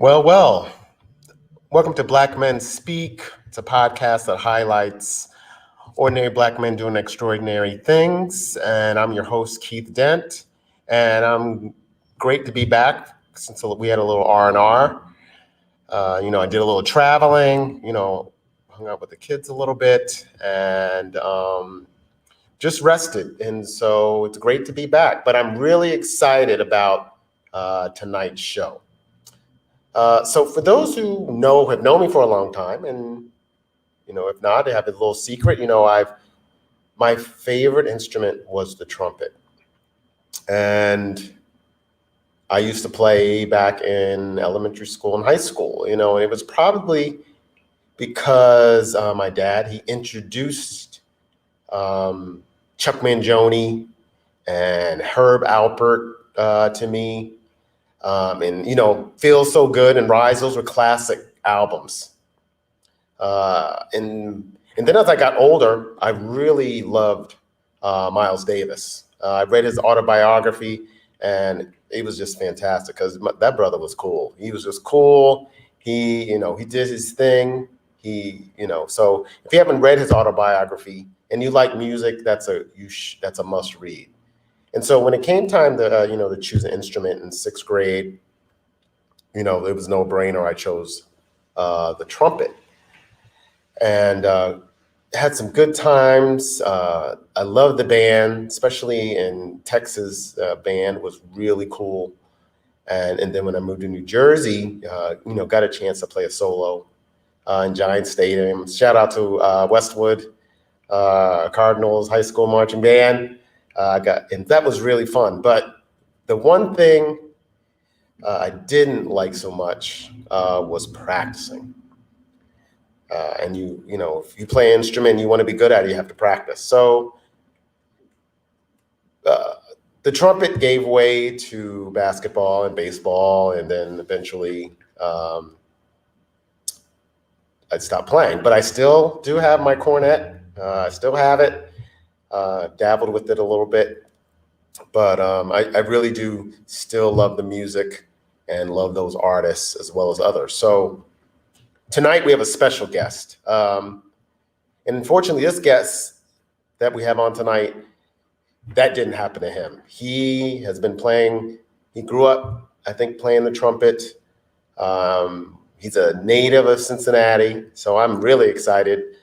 Well, welcome to Black Men Speak. It's a podcast that highlights ordinary Black men doing extraordinary things. And I'm your host, Keith Dent. And I'm great to be back since we had a little R&R. I did a little traveling, hung out with the kids a little bit and just rested. And so it's great to be back. But I'm really excited about tonight's show. So for those who have known me for a long time, and if not, they have a little secret. My favorite instrument was the trumpet, and I used to play back in elementary school and high school. And it was probably because my dad he introduced Chuck Mangione and Herb Alpert to me. Feels So Good and Rise, those were classic albums. And then as I got older, I really loved Miles Davis. I read his autobiography, and it was just fantastic because that brother was cool. He was just cool. He did his thing. So if you haven't read his autobiography and you like music, that's a must read. And so when it came time to choose an instrument in sixth grade, it was no brainer. I chose the trumpet, and had some good times. I loved the band, especially in Texas. Band was really cool. And then when I moved to New Jersey, got a chance to play a solo in Giant Stadium. Shout out to Westwood Cardinals High School Marching Band. And that was really fun. But the one thing I didn't like so much was practicing. And if you play an instrument and you want to be good at it, you have to practice. So the trumpet gave way to basketball and baseball, and then eventually I stopped playing. But I still do have my cornet. I still have it. Dabbled with it a little bit, but I really do still love the music and love those artists as well as others. So tonight we have a special guest. And unfortunately, this guest that we have on tonight, that didn't happen to him. He has been playing, he grew up, I think, playing the trumpet. He's a native of Cincinnati, so I'm really excited,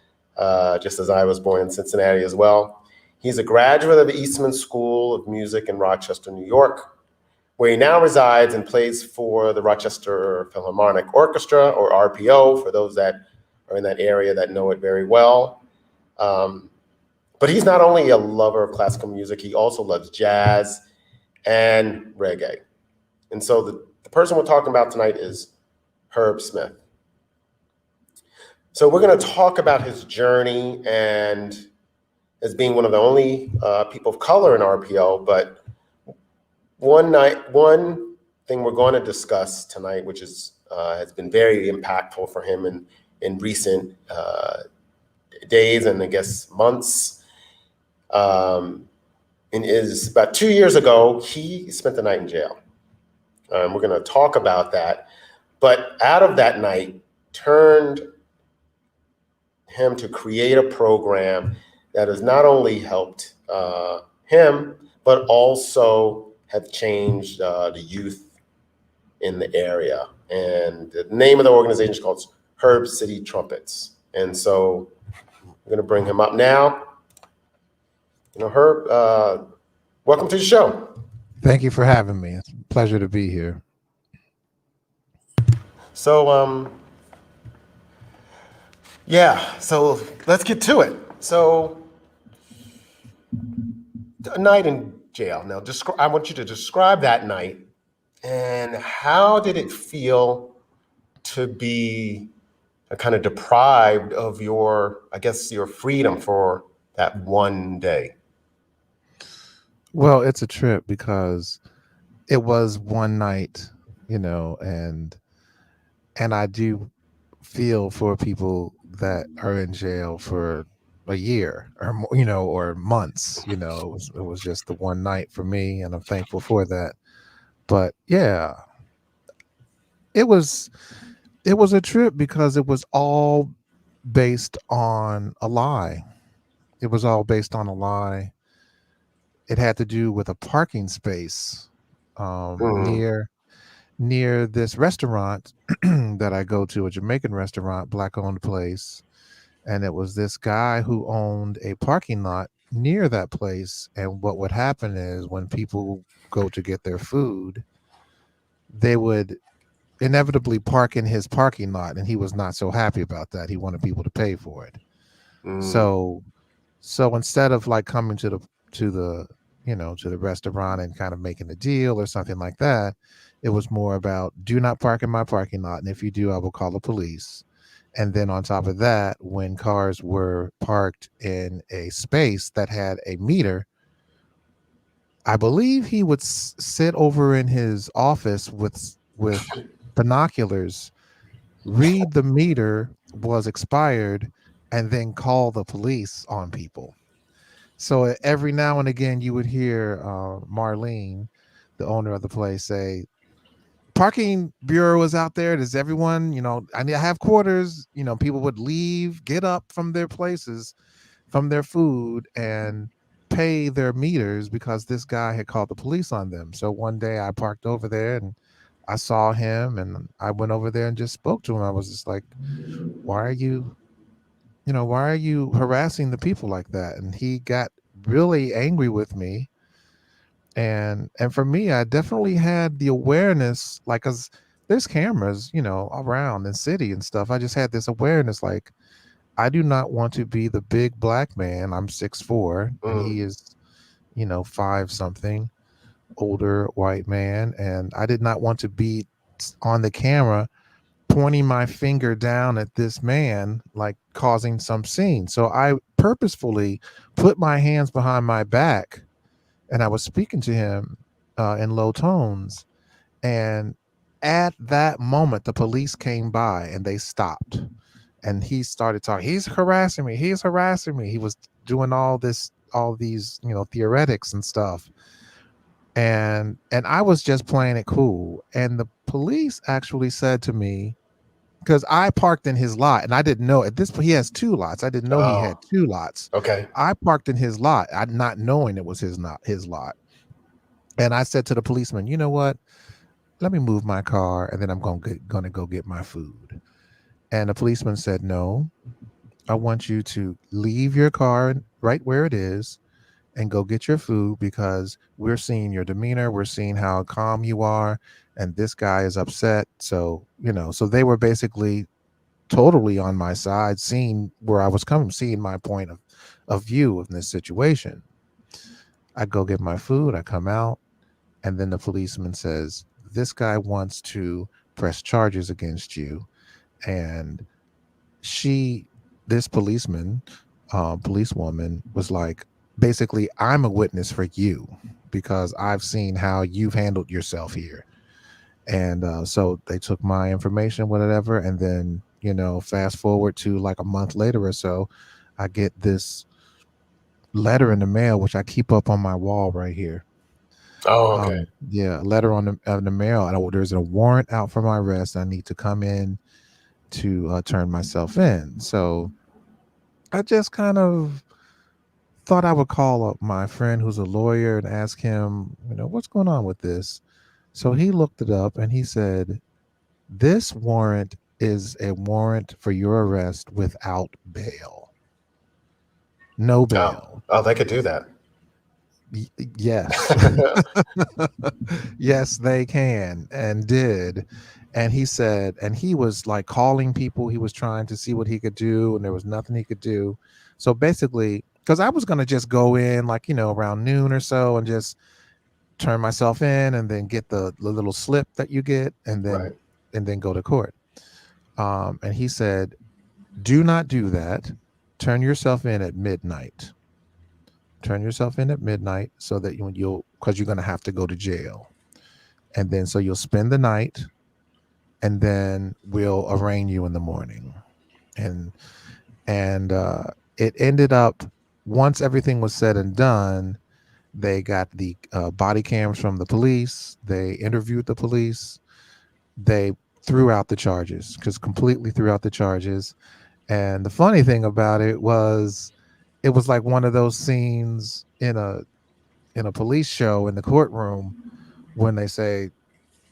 just as I was born in Cincinnati as well. He's a graduate of the Eastman School of Music in Rochester, New York, where he now resides and plays for the Rochester Philharmonic Orchestra, or RPO, for those that are in that area that know it very well. But he's not only a lover of classical music, he also loves jazz and reggae. And so the person we're talking about tonight is Herb Smith. So we're going to talk about his journey and as being one of the only people of color in RPO, but one thing we're going to discuss tonight, which has been very impactful for him in recent days and I guess months, and is about 2 years ago, he spent the night in jail. We're going to talk about that, but out of that night turned him to create a program that has not only helped him, but also have changed the youth in the area. And the name of the organization is called Herb City Trumpets. And so I'm going to bring him up now. Herb, welcome to the show. Thank you for having me. It's a pleasure to be here. So, so let's get to it. So, a night in jail. Now, I want you to describe that night, and how did it feel to be kind of deprived of your freedom for that one day? Well, it's a trip because it was one night, and I do feel for people that are in jail for a year or or months. It was just the one night for me, and I'm thankful for that. But yeah, it was a trip because it was all based on a lie. It was all based on a lie. It had to do with a parking space Mm, near this restaurant that I go to, a Jamaican restaurant, black owned place. And it was this guy who owned a parking lot near that place. And what would happen is when people go to get their food, they would inevitably park in his parking lot. And he was not so happy about that. He wanted people to pay for it. mm, So instead of like coming to the to the restaurant and kind of making a deal or something like that, it was more about do not park in my parking lot, and if you do, I will call the police. And then on top of that, when cars were parked in a space that had a meter, I believe he would sit over in his office with binoculars, read the meter was expired, and then call the police on people. So every now and again, you would hear Marlene, the owner of the place, say, "Parking bureau is out there. Does everyone, I need, I have quarters." People would leave, get up from their places, from their food, and pay their meters because this guy had called the police on them. So one day I parked over there and I saw him, and I went over there and just spoke to him. I was just like, "Why are you, why are you harassing the people like that?" And he got really angry with me. And for me, I definitely had the awareness, like, cause there's cameras, around the city and stuff. I just had this awareness, like, I do not want to be the big black man. I'm 6'4", and mm. he is, five something, older white man, and I did not want to be on the camera pointing my finger down at this man, like causing some scene. So I purposefully put my hands behind my back, and I was speaking to him in low tones. And at that moment, the police came by and they stopped. And he started talking. He's harassing me. He's harassing me. He was doing all these, theoretics and stuff. And I was just playing it cool. And the police actually said to me, because I parked in his lot and I didn't know at this point he has two lots. I didn't know he Oh, had two lots. okay. I parked in his lot, I not knowing it was his lot. And I said to the policeman, you know what? Let me move my car and then I'm gonna go get my food. And the policeman said, no, I want you to leave your car right where it is and go get your food because we're seeing your demeanor. We're seeing how calm you are. And this guy is upset. So, so they were basically totally on my side, seeing where I was coming, seeing my point of view in this situation. I go get my food. I come out. And then the policeman says, this guy wants to press charges against you. And she, this policeman, policewoman was like, basically, I'm a witness for you because I've seen how you've handled yourself here. And so they took my information, whatever. And then, fast forward to like a month later or so, I get this letter in the mail, which I keep up on my wall right here. Oh, okay. Yeah, a letter on the mail. And there's a warrant out for my arrest. I need to come in to turn myself in. So I just kind of thought I would call up my friend who's a lawyer and ask him, what's going on with this? So he looked it up and he said, this warrant is a warrant for your arrest without bail. No Oh, bail. oh, they could do that. Yes. Yes, they can and did. And he said, and he was like calling people. He was trying to see what he could do, and there was nothing he could do. So basically, because I was going to just go in like, around noon or so and just turn myself in and then get the little slip that you get Right. and then go to court. And he said, do not do that. Turn yourself in at midnight. Turn yourself in at midnight so that because you're going to have to go to jail. And then so you'll spend the night and then we'll arraign you in the morning. And it ended up, once everything was said and done, they got the body cams from the police. They interviewed the police. They threw out the charges, because completely threw out the charges. And the funny thing about it was like one of those scenes in a police show in the courtroom when they say,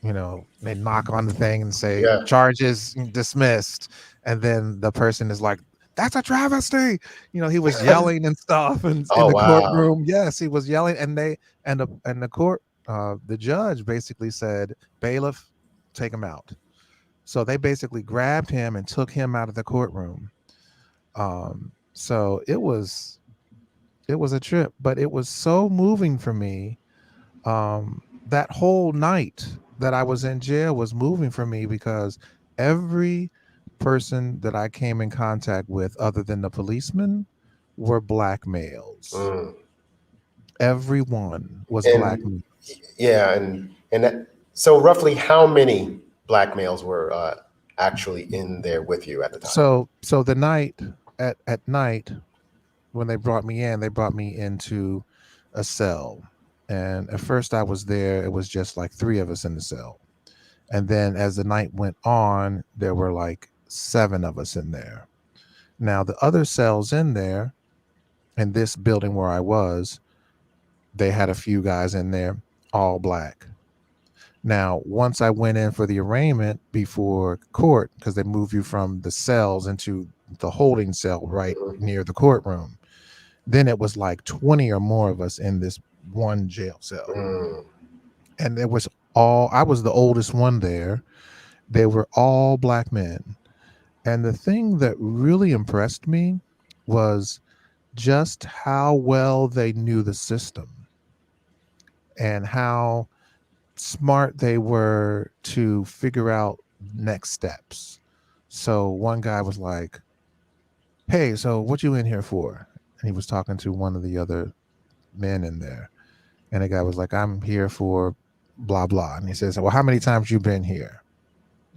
they knock on the thing and say Yeah. charges dismissed, and then the person is like, "That's a travesty." He was yelling and stuff, and in Oh, the wow. courtroom, yes, he was yelling, and the court, the judge basically said, "Bailiff, take him out." So they basically grabbed him and took him out of the courtroom. So it was a trip, but it was so moving for me. That whole night that I was in jail was moving for me, because every person that I came in contact with, other than the policemen, were black males. Mm. Everyone was black And male. yeah, and so roughly how many black males were actually in there with you at the time? So the night at night when they brought me into a cell. And at first I was there, it was just like three of us in the cell. And then as the night went on, there were like seven of us in there. Now, the other cells in there, in this building where I was, they had a few guys in there, all black. Now, once I went in for the arraignment before court, because they move you from the cells into the holding cell right Mhm. near the courtroom, then it was like 20 or more of us in this one jail cell. Mm. And I was the oldest one there. They were all black men. And the thing that really impressed me was just how well they knew the system and how smart they were to figure out next steps. So one guy was like, "Hey, so what you in here for?" And he was talking to one of the other men in there. And the guy was like, "I'm here for blah blah." And he says, "Well, how many times you been here?"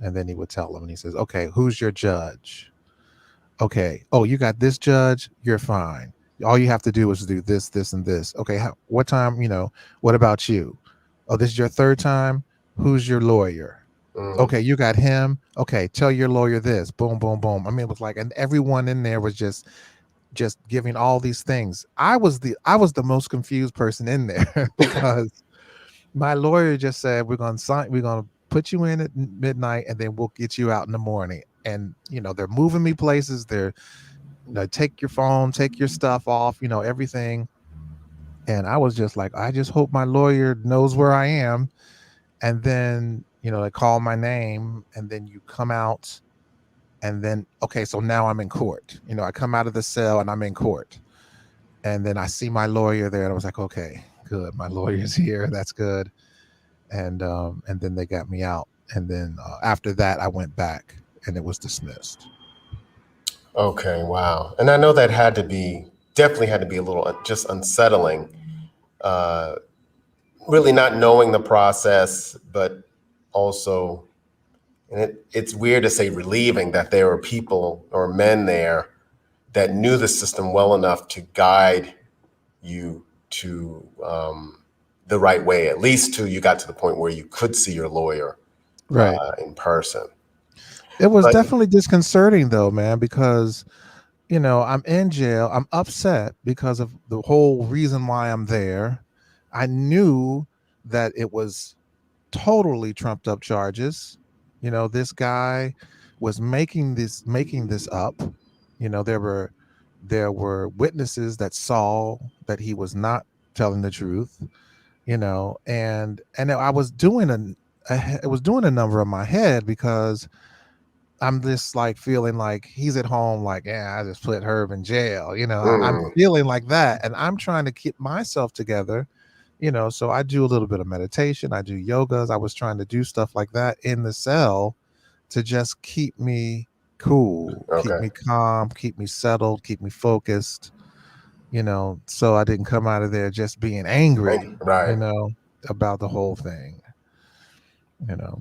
And then he would tell him, and he says, "Okay, who's your judge?" "Okay, oh, you got this judge, you're fine. All you have to do is do this, this, and this." "Okay, what time, what about you?" "Oh, this is your third time. Who's your lawyer?" Mm. "Okay, you got him. Okay, tell your lawyer this." Boom, boom, boom. I mean, it was like, and everyone in there was just giving all these things. I was the most confused person in there because my lawyer just said, we're going to put you in at midnight, and then we'll get you out in the morning. And they're moving me places. They're, take your phone, take your stuff off, everything. And I was just like, I just hope my lawyer knows where I am. And then they call my name, and then you come out. And then, okay, so now I'm in court. I come out of the cell and I'm in court. And then I see my lawyer there, and I was like, okay, good, my lawyer's here, that's good. And then they got me out. And then after that, I went back, and it was dismissed. Okay, wow. And I know that definitely had to be a little just unsettling, uh, really not knowing the process, but also, and it's weird to say relieving that there were people or men there that knew the system well enough to guide you to the right way, at least till you got to the point where you could see your lawyer Right. in person. It was But definitely disconcerting, though, man, because I'm in jail. I'm upset because of the whole reason why I'm there. I knew that it was totally trumped up charges. This guy was making this up. There were witnesses that saw that he was not telling the truth. And I was doing it was doing a number on my head, because I'm just like feeling like he's at home, like, yeah, I just put Herb in jail. I'm mm, feeling like that. And I'm trying to keep myself together. So I do a little bit of meditation. I do yogas. I was trying to do stuff like that in the cell to just keep me cool, keep okay, me calm, keep me settled, keep me focused, so I didn't come out of there just being angry, right, about the whole thing,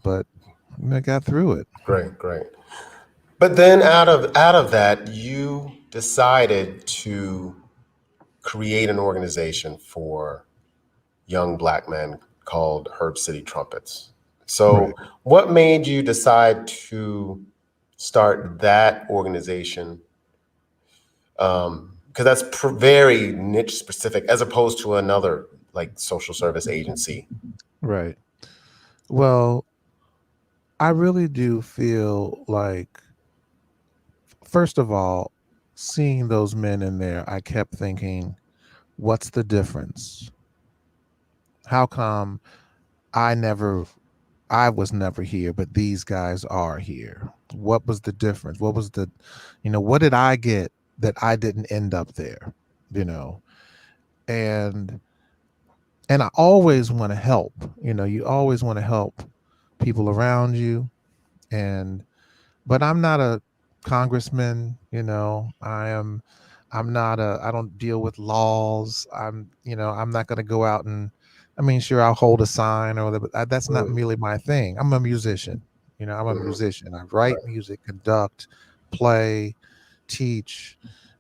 but I got through it. great, great. But then out of that, you decided to create an organization for young black men called Herb City Trumpets. So, Right. what made you decide to start that organization? Because that's very niche specific, as opposed to another like social service agency. Right. Well, I really do feel like, first of all, seeing those men in there, I kept thinking, what's the difference? How come I never, I was never here, but these guys are here? What was the difference? What was the, what did I get that I didn't end up there? You know, and I always want to help. You always want to help people around you, and but I'm not a congressman. I'm not a, I don't deal with laws. I'm not going to go out and, I mean, sure, I'll hold a sign or whatever, but that's not Mm, really my thing. I'm a musician. I'm a mhm, musician. I write right, music, conduct, play, teach.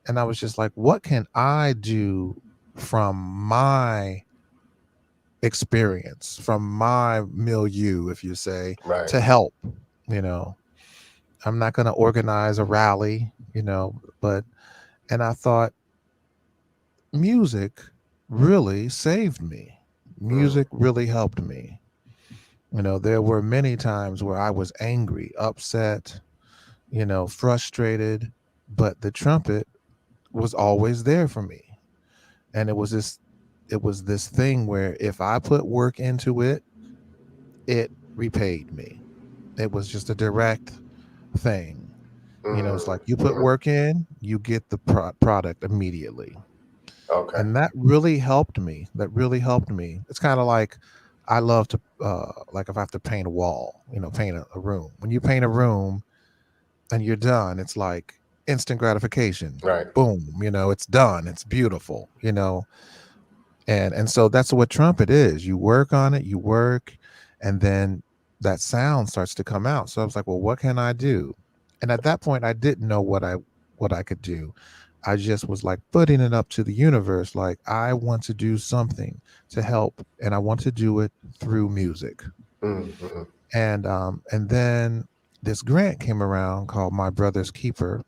And I was just like, what can I do from my experience, from my milieu, if you say, right. to help? You know, I'm not going to organize a rally, but, and I thought music really saved me. Mm, Music really helped me. There were many times where I was angry, upset, frustrated, but the trumpet was always there for me. And it was this thing where if I put work into it, it repaid me. It was just a direct thing. It's mm, like you put mhm. work in, you get the product immediately. Okay. And that really helped me. That really helped me. It's kind of like I love to, like if I have to paint a wall, paint a room. When you paint a room and you're done, it's like instant gratification. Right. Boom, it's done. It's beautiful, and so that's what trumpet is. You work on it, you work, and then that sound starts to come out. So I was like, well, what can I do? And at that point I didn't know what I could do. I just was like putting it up to the universe, like I want to do something to help, and I want to do it through music. Mm, mhm. And then this grant came around called My Brother's Keeper,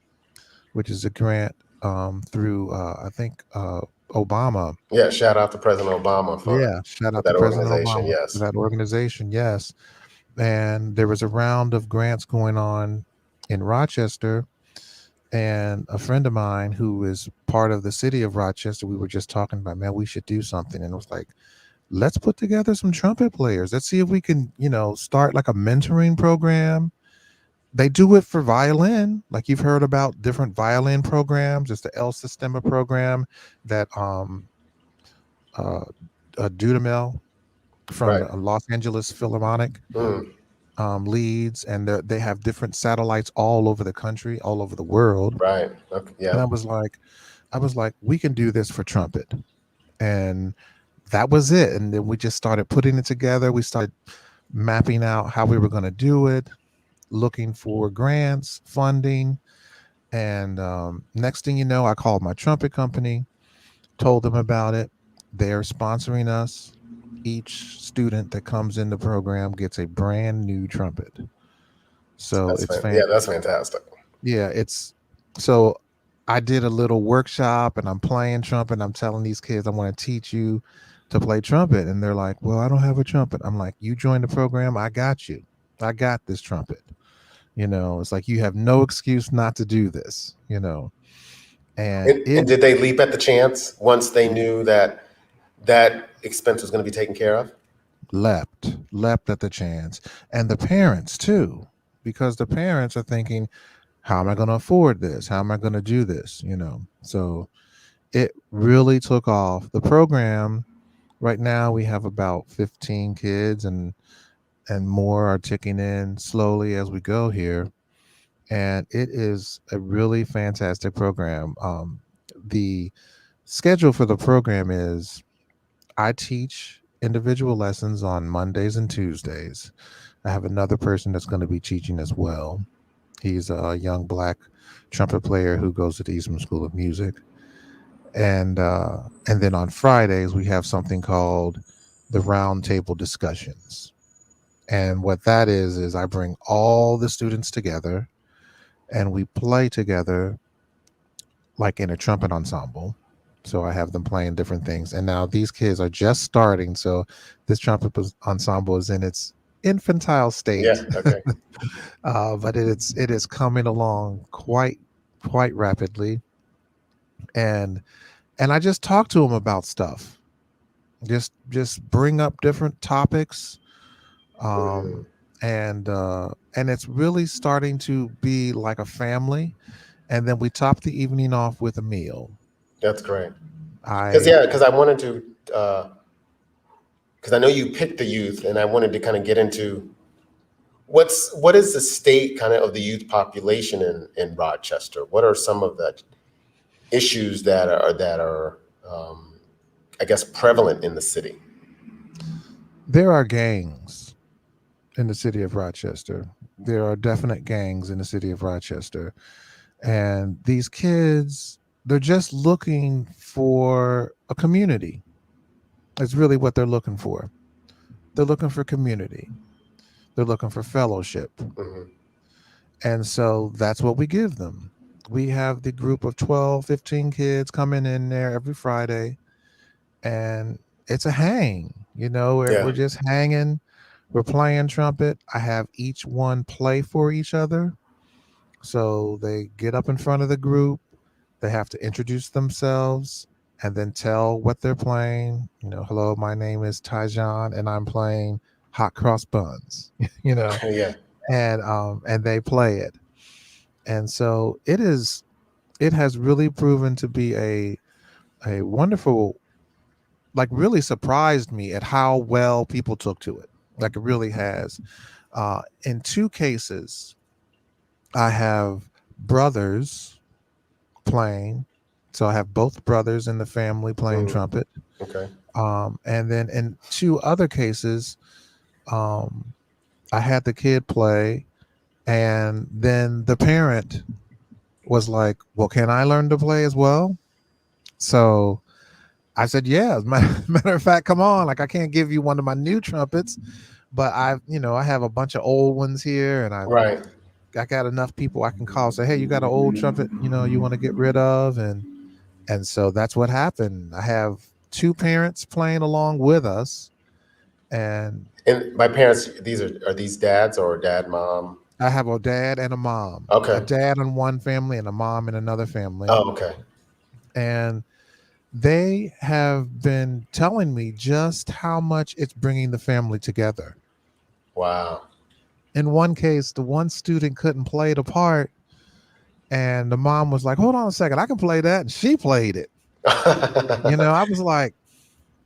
which is a grant through I think Obama. Yeah. Shout out to President Obama Yeah, shout for out to that President organization. Obama for Yes. that organization. Yes. And there was a round of grants going on in Rochester. And a friend of mine who is part of the city of Rochester, we were just talking about, man, we should do something. And it was like, let's put together some trumpet players. Let's see if we can, start like a mentoring program. They do it for violin. Like you've heard about different violin programs. It's the El Sistema program that uh, Dudamel from Right. the Los Angeles Philharmonic Mm, leads, and they have different satellites all over the country, all over the world. right. Okay. And Yeah. I was like, we can do this for trumpet, and that was it. And then we just started putting it together. We started mapping out how we were going to do it, looking for grants, funding, and next thing you know, I called my trumpet company, told them about it. They're sponsoring us. Each student that comes in the program gets a brand new trumpet. So it's Yeah. That's fantastic. yeah, it's so I did a little workshop and I'm playing trumpet. I'm telling these kids I want to teach you to play trumpet. And they're like, well, I don't have a trumpet. I'm like, you join the program, I got you. I got this trumpet. It's like you have no excuse not to do this, and And it did they leap at the chance once they knew that that expense was going to be taken care of? leapt at the chance. And the parents too, because the parents are thinking, how am I going to afford this? How am I going to do this? So it really took off. The program right now, we have about 15 kids, and more are ticking in slowly as we go here. And it is a really fantastic program. The schedule for the program is I teach individual lessons on Mondays and Tuesdays. I have another person that's going to be teaching as well. He's a young black trumpet player who goes to the Eastman School of Music. And then on Fridays we have something called the roundtable discussions. And what that is I bring all the students together and we play together like in a trumpet ensemble. So I have them playing different things. And now these kids are just starting. So this ensemble is in its infantile Yeah. state, Okay. but it is coming along quite rapidly. And I just talk to them about stuff. Just bring up different topics, Mhm. and it's really starting to be like a family. And then we top the evening off with a meal. That's great. I Because I wanted to, because I know you picked the youth, and I wanted to kind of get into what is the state kind of the youth population in Rochester? What are some of the issues that are I guess prevalent in the city? There are gangs in the city of Rochester. There are definite gangs in the city of Rochester. And these kids, they're just looking for a community. It's really what they're looking for. They're looking for community. They're looking for fellowship. Hmm. And so that's what we give them. We have the group of 12, 15 kids coming in there every Friday, and it's a hang. We're Yeah. just hanging. We're playing trumpet. I have each one play for each other. So they get up in front of the group. They have to introduce themselves and then tell what they're playing. Hello, my name is Tyjon and I'm playing hot cross buns, you know, Yeah. and they play it. And so it has really proven to be a wonderful, like really surprised me at how well people took to it. Like it really has. In two cases, I have brothers playing. So I have both brothers in the family playing Mm. trumpet. Okay. And then in two other cases, um, I had the kid play, and then the parent was like, "Well, can I learn to play as well?" So I said, "Yeah." As a matter of fact, come on. Like I can't give you one of my new trumpets, but I have a bunch of old ones here, and Right. I got enough people I can call. Say, "Hey, you got an old trumpet? You want to get rid of?" And so that's what happened. I have two parents playing along with us, and And my parents, are these dads or dad, mom? I have a dad and a mom, a Okay. dad in one family and a mom in another family. Oh, okay. And they have been telling me just how much it's bringing the family together. Wow. In one case, the one student couldn't play the part, and the mom was like, "Hold on a second, I can play that." And she played it. I was like,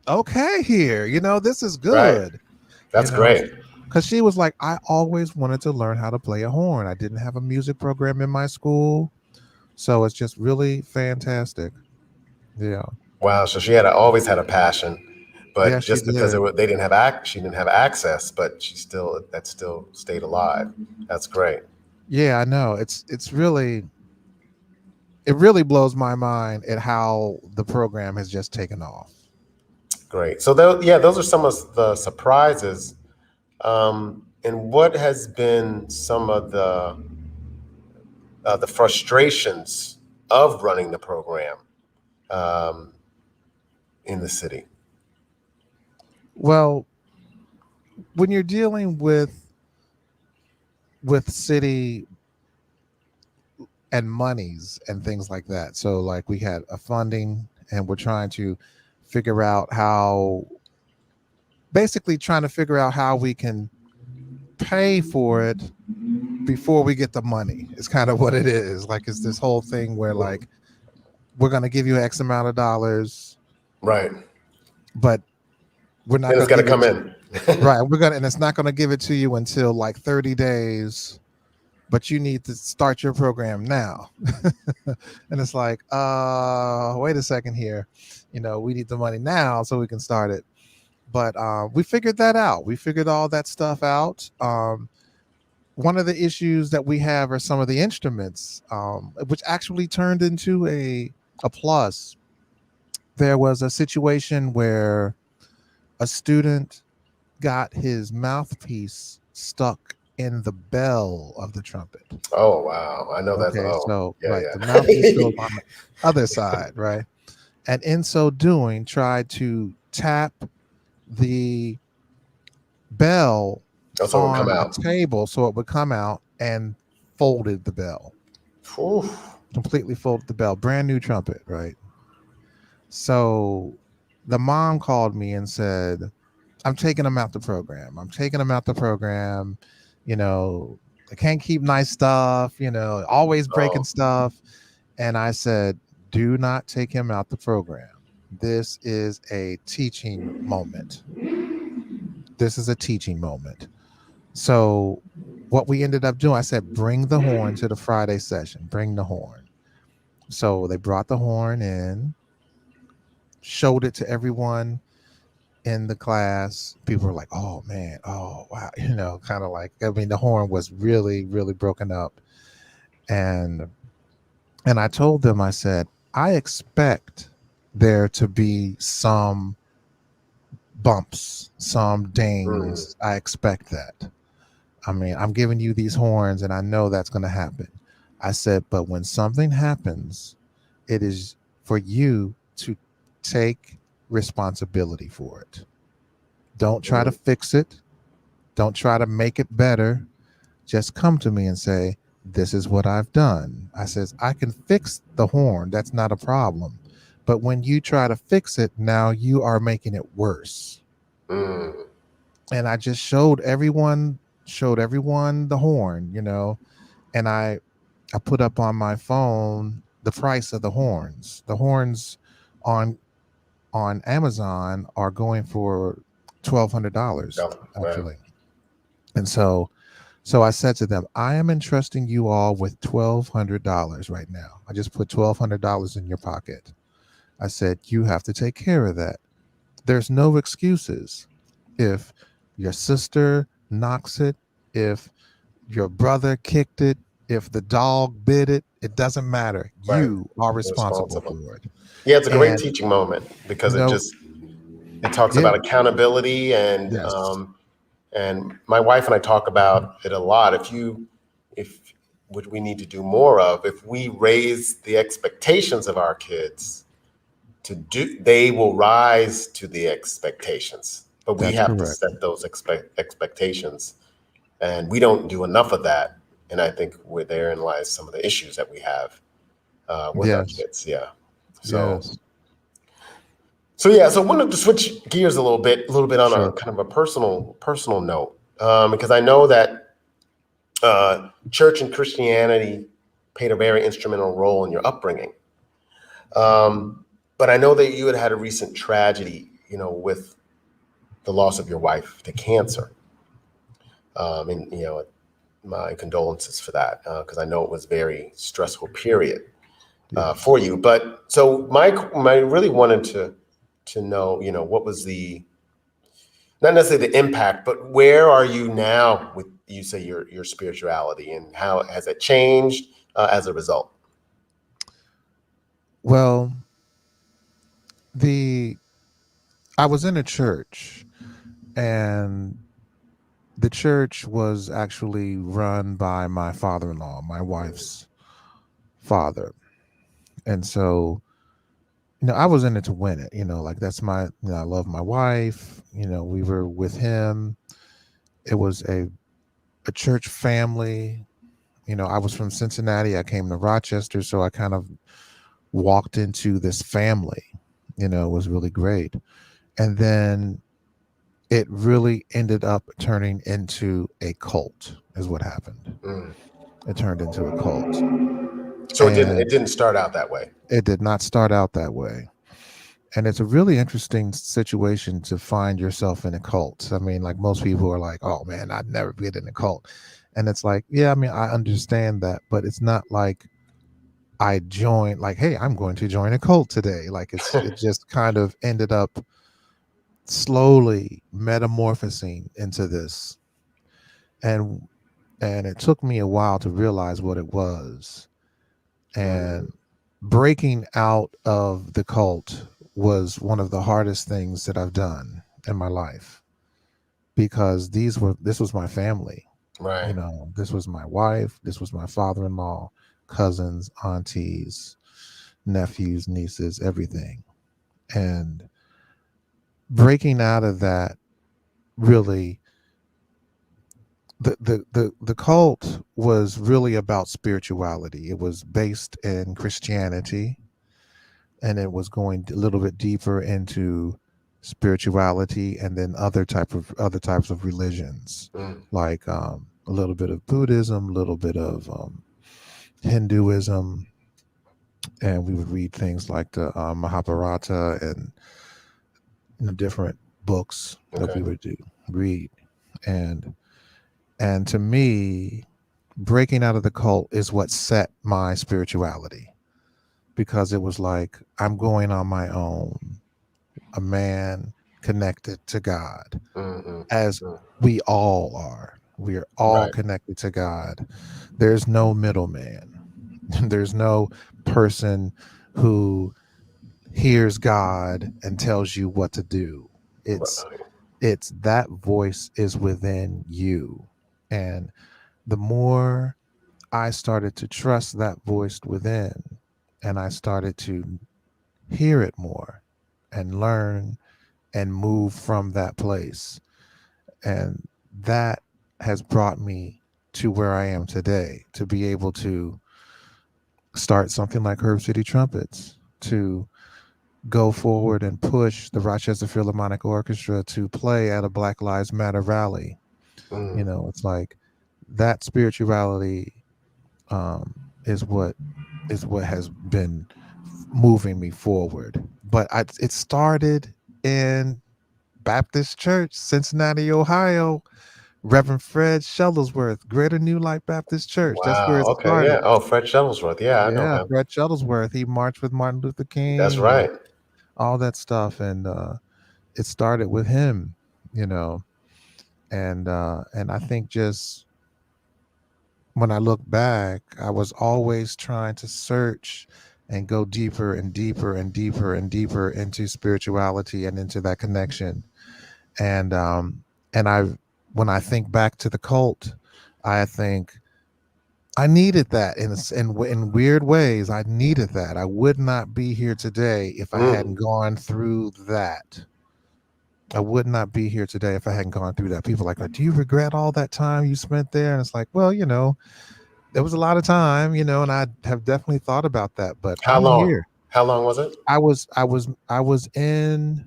"Okay, here, this is Right. good." you That's know, great. because she was like, "I always wanted to learn how to play a horn. I didn't have a music program in my school." So it's just really fantastic. Yeah. Wow. So always had a passion, Yeah, but she just because did. they didn't have she didn't have access, but that still stayed alive. That's great. Yeah, I know. It really blows my mind at how the program has just taken off. Great. So those are some of the surprises. And what has been some of the frustrations of running the program um, in the city? Well, when you're dealing with city and monies and things like that. So like we had a funding and we're trying to figure out how basically trying to figure out how we can pay for it before we get the money. It's kind of what it is. Like it's this whole thing where like we're going to give you X amount of dollars, Right. but we're not Then it's going to got to give come it in. right. And it's not going to give it to you until like 30 days, but you need to start your program now. And it's like, wait a second here. We need the money now so we can start it. But we figured that out. We figured all that stuff out. One of the issues that we have are some of the instruments, which actually turned into a plus. There was a situation where a student got his mouthpiece stuck in the bell of the trumpet. Oh wow, I know that's Okay, so yeah, right, the mouthpiece goes yeah. on the other side, right? And in so doing, tried to tap the bell That's what would come on a out. table so it would come out, and folded the bell. Whew. Completely folded the bell. Brand new trumpet, right? So the mom called me and said, I'm taking him out the program. I'm taking him out the program. You know, I can't keep nice stuff, always breaking Oh, stuff. And I said, do not take him out the program. This is a teaching moment. This is a teaching moment. So what we ended up doing, I said, bring the horn to the Friday session. Bring the horn. So they brought the horn in, showed it to everyone in the class. People were like, oh man, oh wow, kind of like, I mean, the horn was really, really broken up. And I told them, I said, I expect there to be some bumps, some mm, dings. I expect that. I mean, I'm giving you these horns and I know that's going to happen. I said, but when something happens, it is for you to take responsibility for it. Don't try to mm, fix it. Don't try to make it better. Just come to me and say, this is what I've done. I says, I can fix the horn. That's not a problem. But when you try to fix it, now you are making it worse. mm. And I just showed everyone the horn, and I put up on my phone the price of the horns. The horns on Amazon are going for $1,200 Oh, wow. actually. And so I said to them, I am entrusting you all with $1,200 right now. I just put $1,200 in your pocket. I said, you have to take care of that. There's no excuses. If your sister knocks it, if your brother kicked it, if the dog bit it, it doesn't matter. Right. You are responsible Responsible. for it. Yeah, it's a great And, teaching moment because you know, it talks yeah, about accountability yes, and my wife and I talk about it a lot. If what we need to do more of, if we raise the expectations of our kids to do, they will rise to the expectations. But we that's have to correct. set those expectations, and we don't do enough of that. And I think where therein lies some of the issues that we have with our Yes, kids. Yeah. So yes, so I wanted to switch gears a little bit on a sure. kind of a personal note, because I know that church and Christianity played a very instrumental role in your upbringing. But I know that you had a recent tragedy, with the loss of your wife to cancer. And my condolences for that, because I know it was a very stressful period Yes. for you. But so my really wanted to know, what was the not necessarily the impact, but where are you now with you say your spirituality and how has it changed as a result? Well, the I was in a church, and the church was actually run by my father-in-law, my wife's father. And so, I was in it to win it, like that's I love my wife, we were with him. It was a church family. I was from Cincinnati. I came to Rochester, so I kind of walked into this family. It was really great. And then it really ended up turning into a cult, is what happened. Mm. It turned into a cult. So it And didn't start out that way. it did not start out that way. And it's a really interesting situation to find yourself in a cult. I mean, like most people are like, oh man, I'd never get in a cult. And it's like, yeah, I mean, I understand that, but it's not like I joined, like, hey, I'm going to join a cult today. Like it just kind of ended up slowly metamorphosing into this. And it took me a while to realize what it was. Mm. And breaking out of the cult was one of the hardest things that I've done in my life, because this was my family. Right. This was my wife, this was my father-in-law, cousins, aunties, nephews, nieces, everything. And breaking out of that, really, the cult was really about spirituality. It was based in Christianity, and it was going a little bit deeper into spirituality, and then other types of religions, Mm. like a little bit of Buddhism, a little bit of Hinduism, and we would read things like the Mahabharata and different books that Okay. we would read. And and to me, breaking out of the cult is what set my spirituality, because it was like, I'm going on my own, a man connected to God, Mm-hmm. as Mm. we all are. We are all Right. connected to God. There's no middleman. There's no person who hears God and tells you what to do. It's Right. it's that voice is within you. And the more I started to trust that voice within, and I started to hear it more and learn and move from that place. And that has brought me to where I am today, to be able to start something like Herb City Trumpets, to go forward and push the Rochester Philharmonic Orchestra to play at a Black Lives Matter rally. Mm. It's like that spirituality is what has been moving me forward. But it started in Baptist Church, Cincinnati, Ohio. Reverend Fred Shuttlesworth, Greater New Life Baptist Church. That's where Wow. it Okay. started. Yeah. Oh, Fred Shuttlesworth. Yeah, I know Yeah, him. Fred Shuttlesworth. He marched with Martin Luther That's King and right. all that stuff. And it started with him, you know. And I think, just when I look back, I was always trying to search and go deeper and deeper and deeper and deeper into spirituality and into that connection. And I when I think back to the cult, I think I needed that in weird ways. I needed that. I would not be here today if I hadn't Mm. gone through that. I would not be here today if I hadn't gone through that. People are like, do you regret all that time you spent there? And it's like, well, there was a lot of time, and I have definitely thought about that, but How I'm long? here. How long was it? I was in,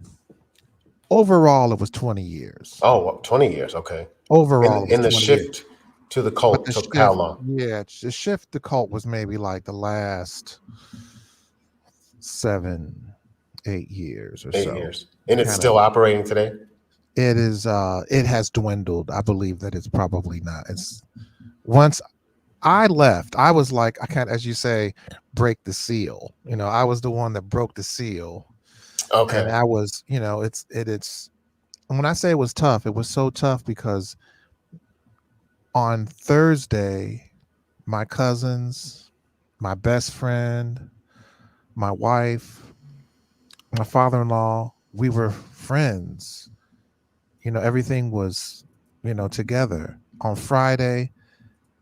overall it was 20 years. Oh, well, 20 years. Okay. Overall In it was in the 20 years. shift to the But cult the took how shift, long? yeah, the shift to cult was maybe like the last 7, 8 years or 8 years. so. And it's Kind of, still operating today? it has dwindled. I believe that it's probably not. It's Once I left, I was like, I can't, as you say, break the seal. I was the one that broke the seal. And Okay. I was, it's and when I say it was tough, it was so tough because on Thursday, my cousins, my best friend, my wife, my father-in-law, we were friends. Everything was, together. On Friday,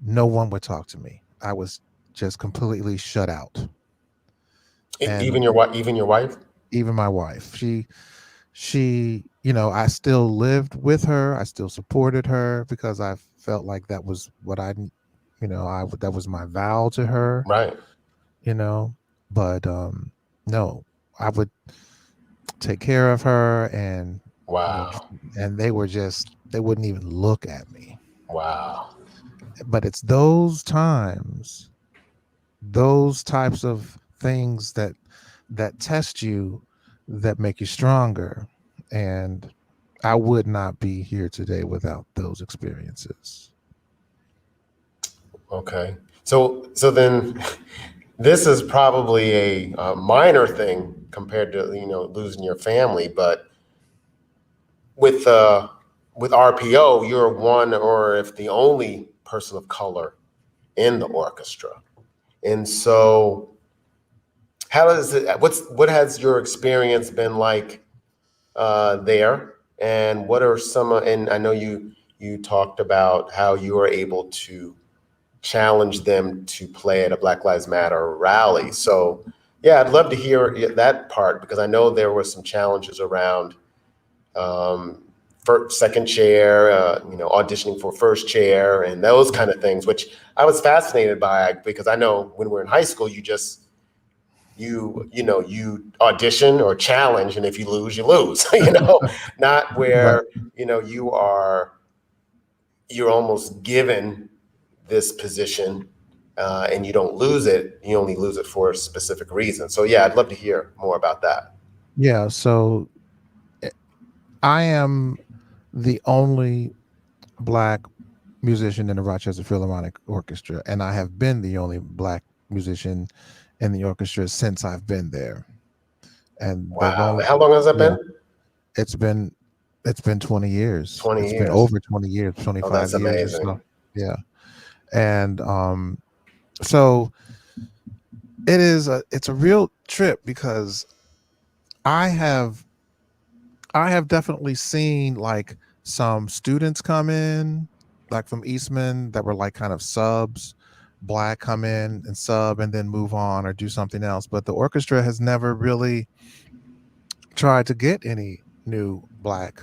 no one would talk to me. I was just completely shut out. And Even your wife, even your wife? even my wife, she, I still lived with her. I still supported her because I felt like that was what that was my vow to her, Right. you know, but no, I would take care of her, and you know Wow. and they wouldn't even look at me. Wow. But it's those times, those types of things that test you, that make you stronger. And I would not be here today without those experiences. Okay. So then this is probably a minor thing compared to, losing your family, but with uh with RPO, you're one or if the only person of color in the orchestra. And so what has your experience been like there? And what are some, and I know you talked about how you were able to challenge them to play at a Black Lives Matter rally. So yeah, I'd love to hear that part, because I know there were some challenges around first, second chair, auditioning for first chair, and those kind of things, which I was fascinated by, because I know when we're in high school, you audition or challenge, and if you lose, you lose. Not Right. where you're almost given this position, and you don't lose it. You only lose it for a specific reason. So yeah, I'd love to hear more about that. Yeah. So I am the only black musician in the Rochester Philharmonic Orchestra, and I have been the only black musician in the orchestra since I've been there. And they've Wow, only, how long has that yeah, been? it's been it's been 20 years. 20 It's been years. over 20 years, Oh, 25 that's years or amazing. so. Yeah. And so it's a real trip, because I have I have definitely seen like some students come in, like from Eastman, that were like kind of subs, black, come in and sub and then move on or do something else. But the orchestra has never really tried to get any new black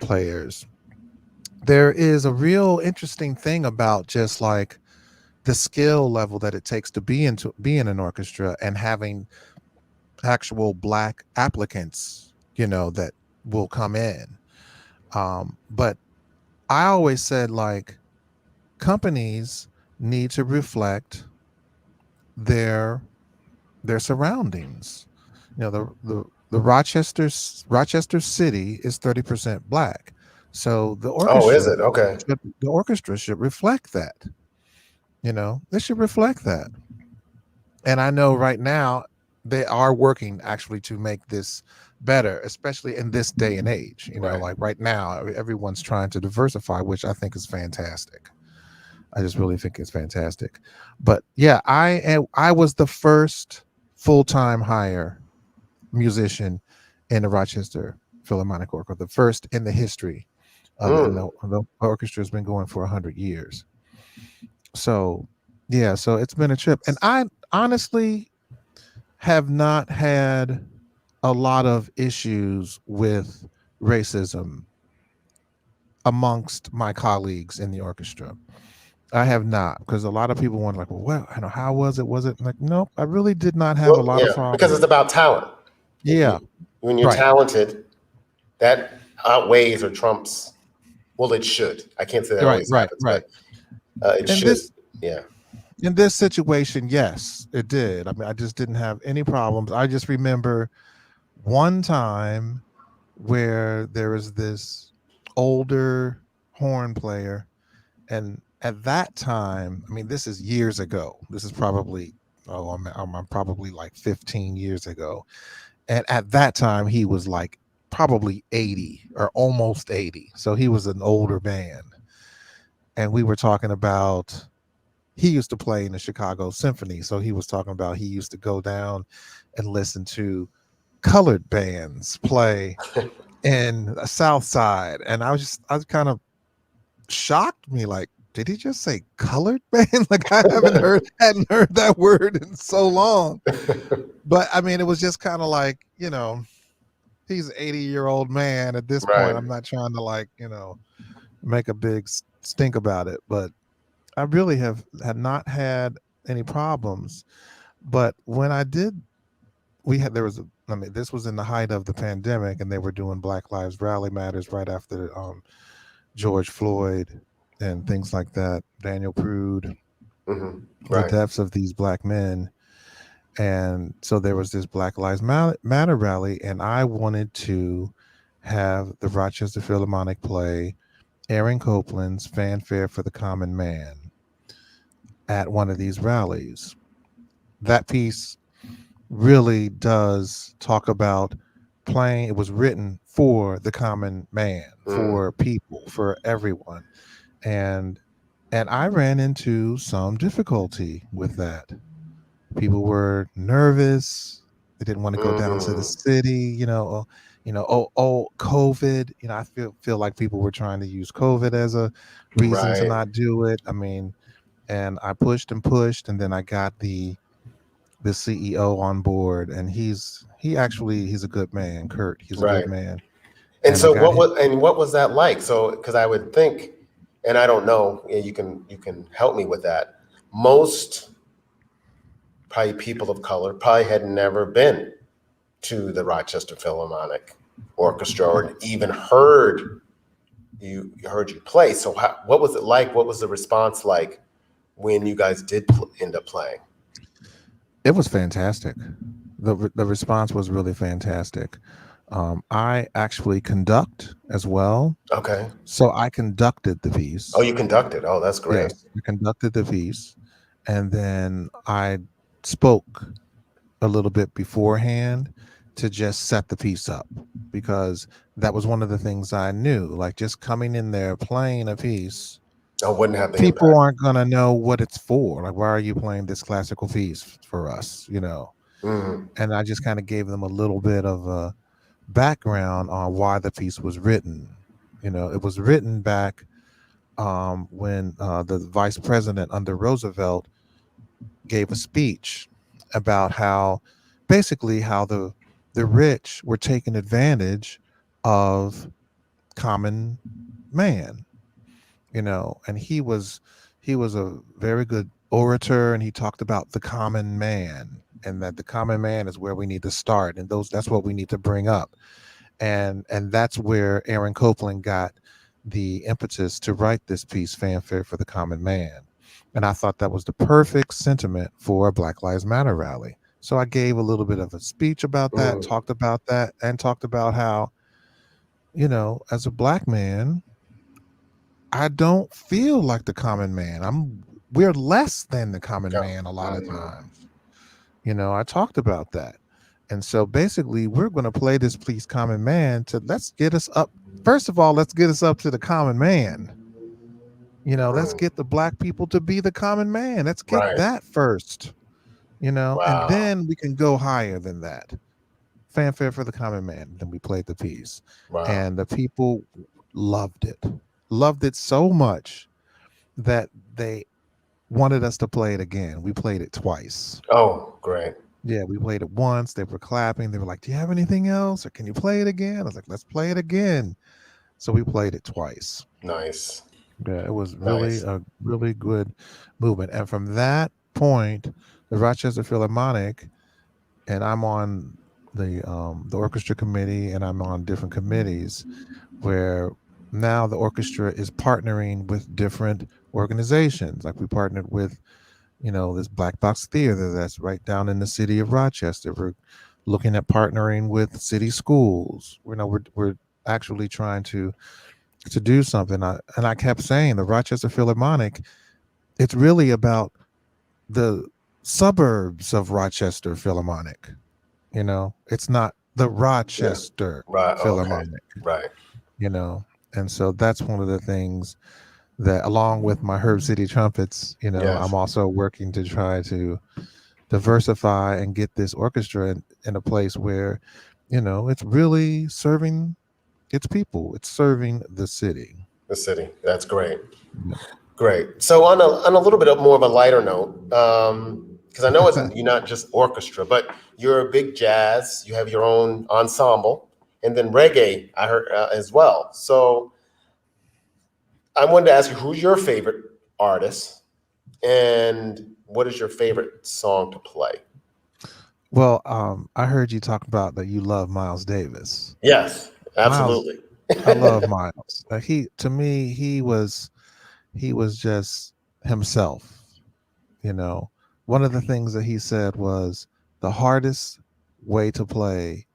players. There is a real interesting thing about just like the skill level that it takes to be in an orchestra, and having actual black applicants, that will come in. But I always said, like, companies need to reflect their their surroundings. The Rochester city is 30% black, so Oh, is it? Okay. the orchestra should reflect that. They should reflect that. And I know right now they are working actually to make this better, especially in this day and age. Right. Like right now, everyone's trying to diversify, which I think is fantastic. I just really think it's fantastic. But yeah, I was the first full-time hire musician in the Rochester Philharmonic Orchestra, the first in the history of it, and Mm. the orchestra has been going for 100 years. So yeah, so it's been a trip, and I honestly have not had a lot of issues with racism amongst my colleagues in the orchestra. I have not, because a lot of people wonder, like, well, how was it? Was it like, nope, I really did not have a Well, lot of yeah, because it's problems. about talent. If Yeah, you When you're right, talented, that outweighs or trumps. Well, it should. I can't say that right, always right, happens, right. but it And should. this Yeah. in this situation, yes, it did. I mean, I just didn't have any problems. I just remember one time where there was this older horn player, and at that time, I mean, this is years ago. This is probably, I'm probably like 15 years ago. And at that time, he was like probably 80 or almost 80. So he was an older man. And we were talking about, he used to play in the Chicago Symphony. So he was talking about he used to go down and listen to colored bands play in the South Side. And I was kind of shocked, me like, did he just say colored band? Like, I hadn't heard that word in so long. But I mean, it was just kind of like, he's an 80-year-old man at this point. Right. I'm not trying to, like, make a big stink about it, but I really had not had any problems. But when I did, I mean, this was in the height of the pandemic, and they were doing Black Lives Rally Matters right after George Floyd and things like that, Daniel Prude, Hmm. the Right. deaths of these black men. And so there was this Black Lives Matter rally, and I wanted to have the Rochester Philharmonic play Aaron Copland's Fanfare for the Common Man at one of these rallies. That piece really does talk about playing. It was written for the common man, Mm. for people, for everyone. And I ran into some difficulty with that. People were nervous. They didn't want to go down to the Mm. city, COVID. I feel like people were trying to use COVID as a reason to Right, not do it. I mean, and I pushed and pushed, and then I got the CEO on board, and he's a good man, Kurt. He's a good right. man, And and I so got him. what was that like? So because I would think, and I don't know, yeah, you can help me with that. Most probably people of color probably had never been to the Rochester Philharmonic Orchestra or even heard you play. So what was it like? What was the response like when you guys did end up playing? It was fantastic. The response was really fantastic. I actually conduct as well, Okay. so I conducted the Oh, piece. you conducted. Oh, that's great. Yes, I conducted the piece, and then I spoke a little bit beforehand to just set the piece up, because that was one of the things I knew. Like, just coming in there playing a piece, I wouldn't have the people impact. aren't gonna know what it's for. Like, why are you playing this classical piece for us? Mm, And I just kind of gave them a little bit of a background on why the piece was written. It was written back when the vice president under Roosevelt gave a speech about how, basically, how the rich were taking advantage of common man. And he was a very good orator, and he talked about the common man, and that the common man is where we need to start, and that's what we need to bring up. And that's where Aaron Copland got the impetus to write this piece, Fanfare for the Common Man. And I thought that was the perfect sentiment for a Black Lives Matter rally. So I gave a little bit of a speech about that, mm, talked about that, and talked about how, as a black man, I don't feel like the common man. We're less than the common yeah, man a lot of mm, times. I talked about that. And so basically, we're going to play this Please Common Man to let's get us up. First of all, let's get us up to the common man. Let's mm. get the black people to be the common man. Let's get Right. that first, and Wow. then we can go higher than that. Fanfare for the common man. Then we played the piece, Wow. and the people loved it. Loved it so much that they wanted us to play it again. We played it twice. Oh, great. Yeah, we played it once. They were clapping. They were like, "Do you have anything else, or can you play it again?" I was like, "Let's play it again." So we played it twice. Nice. Yeah, it was really Nice. a really good movement. And from that point, the Rochester Philharmonic, and I'm on the orchestra committee, and I'm on different committees where now the orchestra is partnering with different organizations. Like, we partnered with this black box theater that's right down in the city of Rochester. We're looking at partnering with city schools. We're actually trying to do something. And I kept saying, the Rochester Philharmonic, it's really about the suburbs of Rochester Philharmonic. It's not the Yeah. Rochester Right. Okay. Philharmonic. Right. you know and so that's one of the things that, along with my Herb City Trumpets, I'm Yes. also working to try to diversify and get this orchestra in a place where, it's really serving its people. It's serving the city. The city. That's great. Yeah. Great. So on a little bit of more of a lighter note, because I know you're not just orchestra, but you're a big jazz. You have your own ensemble, and then reggae. I heard as well. So I wanted to ask you, who's your favorite artist, and what is your favorite song to play? Well, I heard you talk about that you love Miles Davis. Yes, Miles, absolutely. I love Miles. To me, he was just himself. You know, One of the things that he said was, the hardest way to play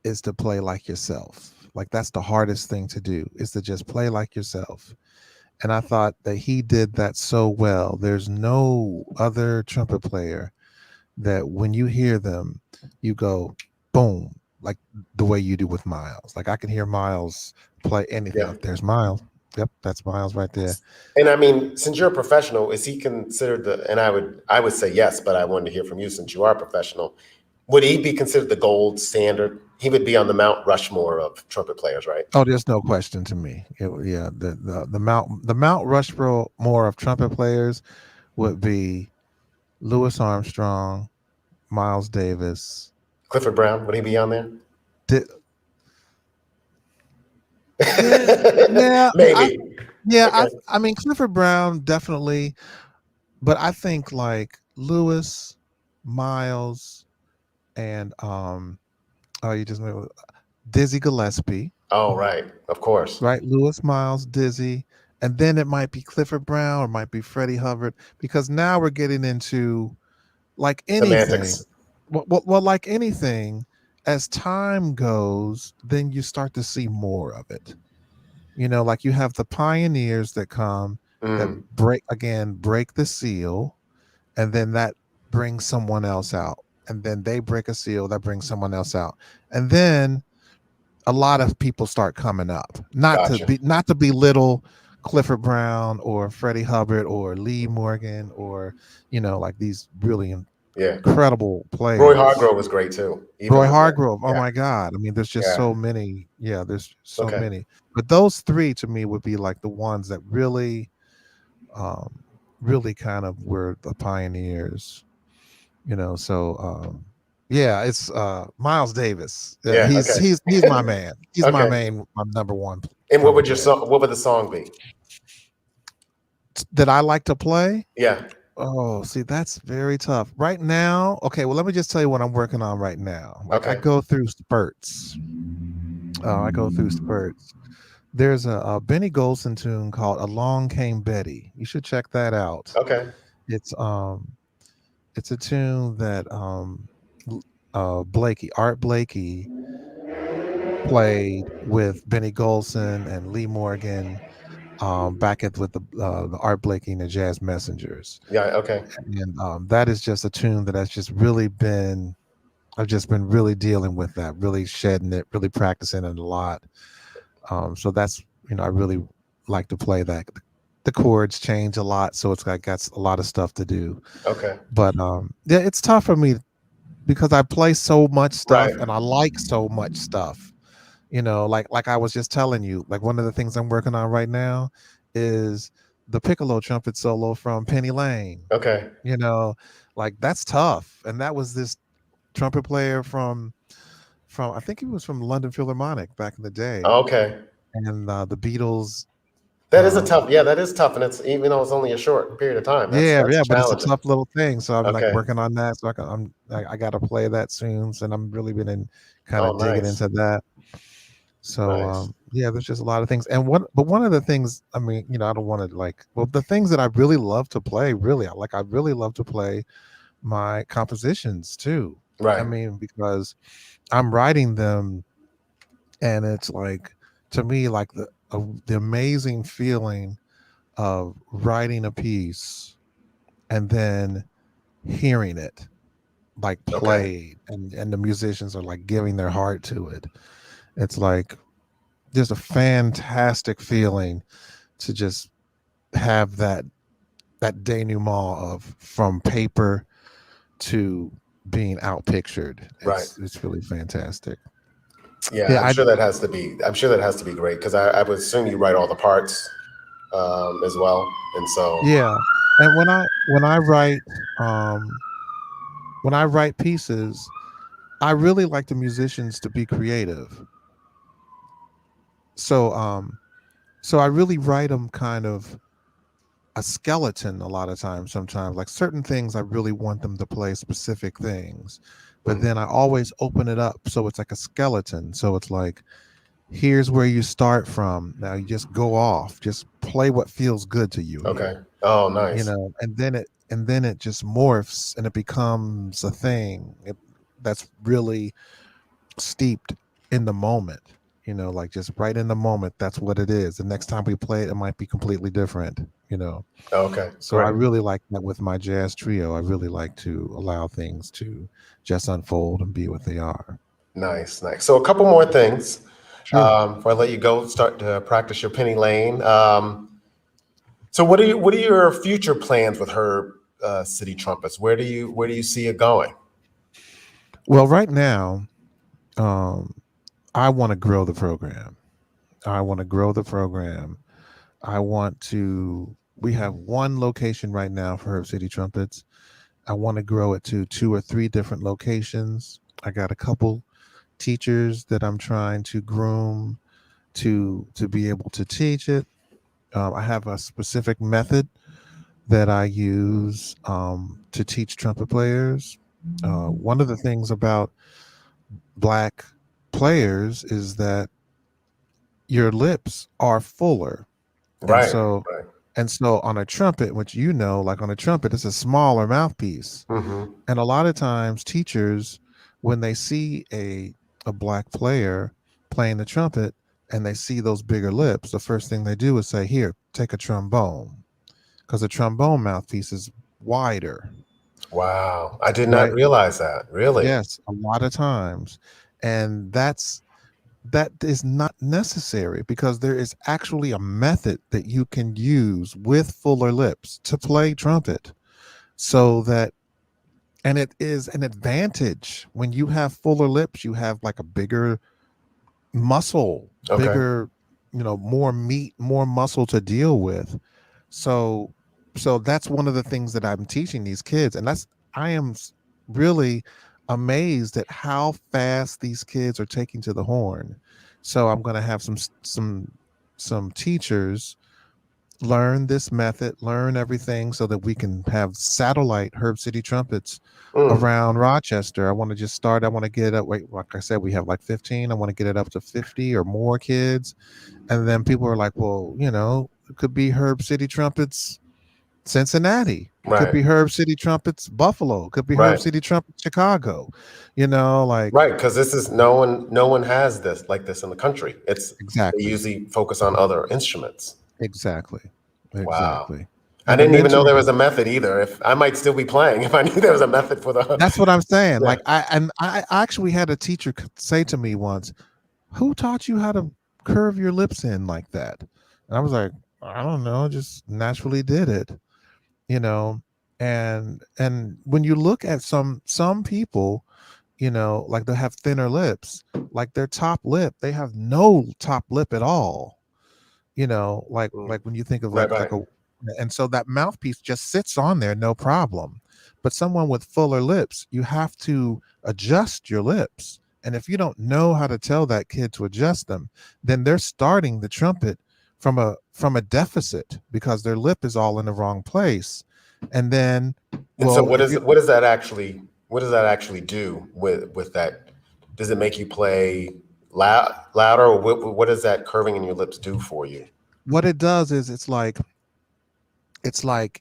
is to play like yourself. Like, that's the hardest thing to do, is to just play like yourself. And I thought that he did that so well. There's no other trumpet player that, when you hear them, you go boom, like the way you do with Miles. Like, I can hear Miles play anything. Yeah. Like, there's Miles. Yep, that's Miles right there. And I mean, since you're a professional, is he considered and I would say yes, but I wanted to hear from you since you are a professional. Would he be considered the gold standard he would be on the Mount Rushmore of trumpet players, right? Oh, there's no question to me. Yeah, the Mount Rushmore of trumpet players would be Louis Armstrong, Miles Davis. Clifford Brown, would he be on there? Did, yeah, Maybe. Okay. I mean Clifford Brown definitely, but I think like Louis, Miles, and oh, you just made Dizzy Gillespie. Oh, right. Of course. Right, Louis, Miles, Dizzy, and then it might be Clifford Brown or it might be Freddie Hubbard, because now we're getting into like anything. Semantics. Well, like anything, as time goes, then you start to see more of it. You know, like you have the pioneers that come that Mm, break the seal, and then that brings someone else out, and then they break a seal that brings someone else out, and then a lot of people start coming up. gotcha. Not to belittle Clifford Brown or Freddie Hubbard or Lee Morgan or like these really Yeah. incredible Roy players. Hargrove was great too. Even Roy with that. Hargrove, oh Yeah. my God! I mean, there's just Yeah. so many. Yeah, there's so Okay. many. But those three to me would be like the ones that really, really kind of were the pioneers. So yeah, it's Miles Davis. Yeah. Okay. He's my man. He's Okay. my number one And what would trumpet your player song? What would the song be? that I like to play. Yeah. Oh, see, that's very tough right now. Okay, well, let me just tell you what I'm working on right now. Like I Okay. go through spurts. I go through spurts. There's a Benny Golson tune called "Along Came Betty." You should check that out. Okay. It's it's a tune that Art Blakey played with Benny Golson and Lee Morgan with the Art Blakey and the Jazz Messengers. Yeah. Okay. And that is just a tune that has just really been I've just been really dealing with that, really shedding it, really practicing it a lot. So that's I really like to play that. The chords change a lot, so it's got a lot of stuff to do. Okay. But yeah, it's tough for me because I play so much stuff Right. and I like so much stuff. Like I was just telling you, like one of the things I'm working on right now is the piccolo trumpet solo from Penny Lane. Okay. Like that's tough. And that was this trumpet player from I think he was from London Philharmonic back in the day. Okay. And the Beatles. That is a tough. Yeah, that is tough, and it's even though it's only a short period of time. That's But it's a challenging. tough little thing. So I'm like Okay. working on that. So I got to play that soon. So I'm really been kind Oh, of digging nice. into that. So Nice. yeah, there's just a lot of things. And one of the things, I mean, I don't want to the things that I really love to play, really, I really love to play my compositions too. Right. I mean, because I'm writing them, and it's like, to me, like the amazing feeling of writing a piece and then hearing it like played, and the musicians are like giving their heart to it. It's like there's a fantastic feeling to just have that denouement of from paper to being outpictured. It's really fantastic. Yeah, I'm sure that has to be. I'm sure that has to be great because I would assume you write all the parts as well, and so yeah. And when I write pieces, I really like the musicians to be creative. So I really write them kind of a skeleton a lot of times. Sometimes like certain things I really want them to play specific things, but then I always open it up so it's like a skeleton. So it's like, here's where you start from. Now you just go off, just play what feels good to you. Okay. Here. Oh, nice. And then it just morphs and it becomes a thing that's really steeped in the moment. Like just right in the moment, that's what it is. The next time we play it, it might be completely different. Okay. So I really like that with my jazz trio. I really like to allow things to just unfold and be what they are. Nice. So a couple more things. Sure. Before I let you go, start to practice your Penny Lane. So what are your future plans with Herb City Trumpets? Where do you see it going? Well, right now, um, I want to grow the program. I want to grow the program. I want to. We have one location right now for Herb City Trumpets. I want to grow it to 2 or 3 different locations. I got a couple teachers that I'm trying to groom to be able to teach it. I have a specific method that I use to teach trumpet players. One of the things about black players is that your lips are fuller, and Right, so right. on a trumpet, which like on a trumpet, it's a smaller mouthpiece. Hmm. And a lot of times teachers, when they see a black player playing the trumpet and they see those bigger lips, the first thing they do is say, here, take a trombone, because a trombone mouthpiece is wider, Wow. I did not right? realize that. Really? Yes, a lot of times. And that is not necessary, because there is actually a method that you can use with fuller lips to play trumpet, so that, and it is an advantage when you have fuller lips. You have like a bigger muscle, Okay. bigger, more meat, more muscle to deal with. So that's one of the things that I'm teaching these kids, and I am really amazed at how fast these kids are taking to the horn. So I'm going to have some teachers learn this method, learn everything, so that we can have satellite Herb City Trumpets Mm, around Rochester. I want to just start. I want to get it up. Wait, like I said, we have like 15. I want to get it up to 50 or more kids. And then people are like, well, it could be Herb City Trumpets Cincinnati. It could right, be Herb City Trumpets Buffalo. It could be Herb right, City Trumpets Chicago. Like, right. Because this is no one has this like this in the country. They exactly, usually focus on other instruments. exactly, Wow. exactly. I And the didn't even know mentor there was a method either. If I might still be playing if I knew there was a method for the That's what I'm saying. yeah. Like I actually had a teacher say to me once, "Who taught you how to curve your lips in like that?" And I was like, "I don't know, just naturally did it." You know, and when you look at some people, like they have thinner lips, like their top lip, they have no top lip at all. Mm. Like when you think of Right, like right. a, and so that mouthpiece just sits on there, no problem. But someone with fuller lips, you have to adjust your lips, and if you don't know how to tell that kid to adjust them, then they're starting the trumpet from a deficit, because their lip is all in the wrong place. And then, And so well, if you what does that actually do with that? Does it make you play louder, or what does that curving in your lips do for you? what it does is, it's like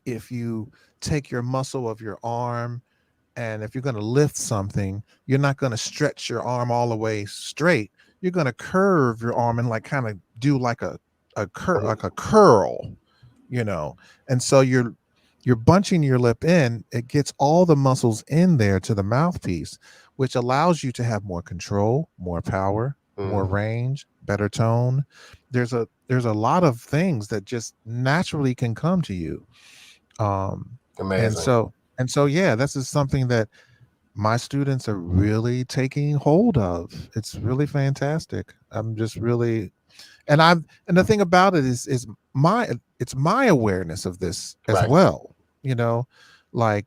if you take your muscle of your arm, and if you're going to lift something, you're not going to stretch your arm all the way straight. You're going to curve your arm and like kind of do like Mhm. like a curl, you know. And so you're bunching your lip in. It gets all the muscles in there to the mouthpiece, which allows you to have more control, more power, more Mm. range, better tone. There's a lot of things that just naturally can come to you. Um, and Amazing. so yeah, this is something that my students are really taking hold of. It's really fantastic. I'm just really, and the thing about it is my it's my awareness of this as Right, well. You know, like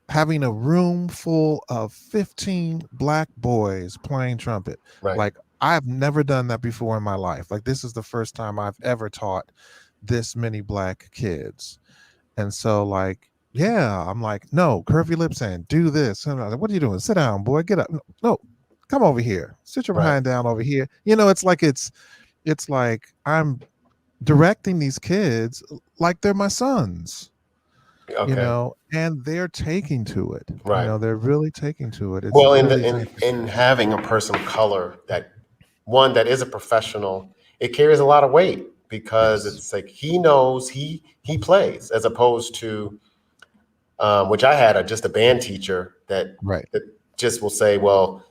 having a room full of 15 black boys playing trumpet. right. Like, I've never done that before in my life. Like, this is the first time I've ever taught this many black kids. And so, like, yeah, I'm like, no, curve your lips in, do this. And I'm like, what are you doing? Sit down, boy, get up. No, no, come over here. Sit your Right. behind down over here. It's like I'm directing these kids like they're my sons, Okay. and they're taking to it. Right. They're really taking to it. It's Well, really in having a person of color that one that is a professional, it carries a lot of weight because yes, it's like he knows he plays as opposed to which I had just a band teacher right, that just will say, well,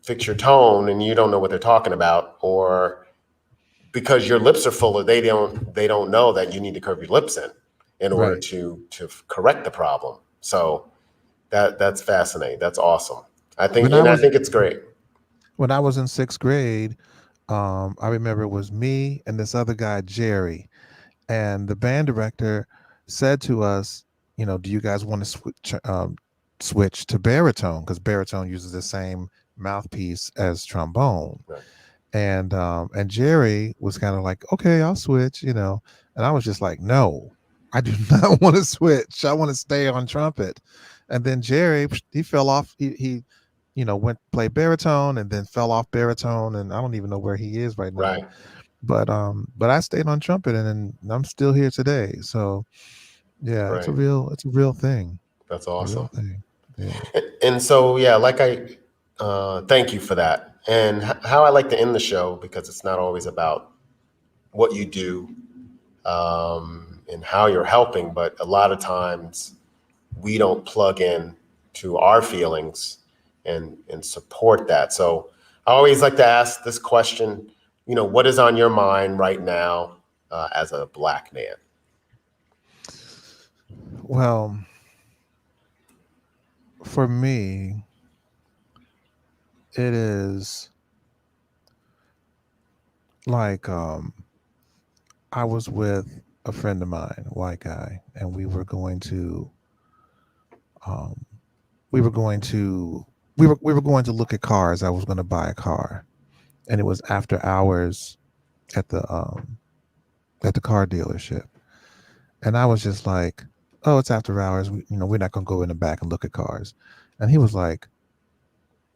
fix your tone, and you don't know what they're talking about, or because your lips are fuller, they don't know that you need to curve your lips in order right. to correct the problem. So that's fascinating. That's awesome. when I I was think it's great. when I was in sixth grade, I remember it was me and this other guy, Jerry, and the band director said to us, do you guys want to switch to baritone, because baritone uses the same mouthpiece as trombone. Right. And Jerry was kind of like, okay, I'll switch, and I was just like, no, I do not want to switch. I want to stay on trumpet. And then Jerry, he fell off. He went play baritone and then fell off baritone, and I don't even know where he is right now. Right. But I stayed on trumpet, and I'm still here today. So yeah, Right. it's a real thing. That's A real awesome. thing. Yeah. And so, yeah, thank you for that. And how I like to end the show, because it's not always about what you do and how you're helping, but a lot of times we don't plug in to our feelings and support that. So I always like to ask this question, what is on your mind right now as a Black man? Well, for me, it is like I was with a friend of mine, white guy, and um we were going to we were going to look at cars. I was going to buy a car, and it was after hours at the car dealership. And I was just like, "Oh, it's after hours. We're not going to go in the back and look at cars." And he was like,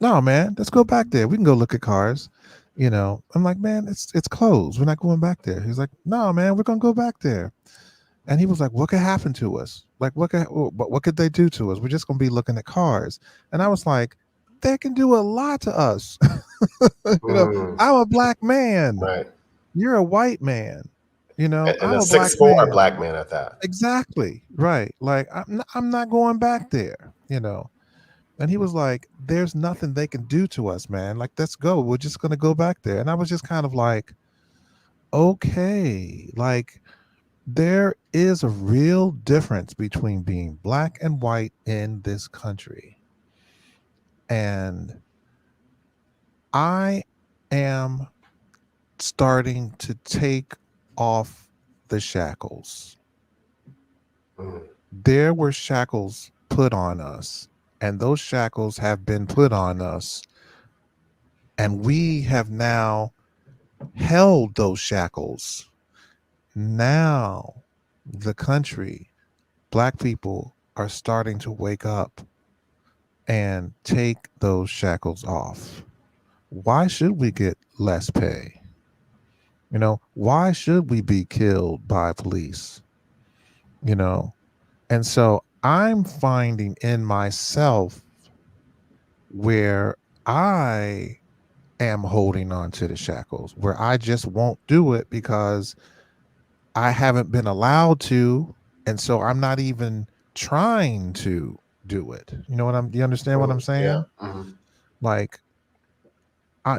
"No, man, let's go back there. We can go look at cars." I'm like, "Man, it's closed. We're not going back there." He's like, "No, man, we're going to go back there." And he was like, "What could happen to us? Like, what could they do to us? We're just going to be looking at cars." And I was like, "They can do a lot to us." Mm, I'm a Black man. right. You're a white man. And I'm a a Black 6'4" man. Black man at that. Exactly. Right. Like, I'm not going back there. And he was like, "There's nothing they can do to us, man. Like, let's go. We're just going to go back there." And I was just kind of like, okay, like, there is a real difference between being Black and white in this country. And I am starting to take off the shackles. Mm, There were shackles put on us, and those shackles have been put on us, and we have now held those shackles. Now, the country, Black people are starting to wake up and take those shackles off. Why should we get less pay? Why should we be killed by police? You know, and so I'm finding in myself where I am holding on to the shackles, where I just won't do it because I haven't been allowed to. And so I'm not even trying to do it. Do you understand what I'm yeah. saying? Hmm. Like,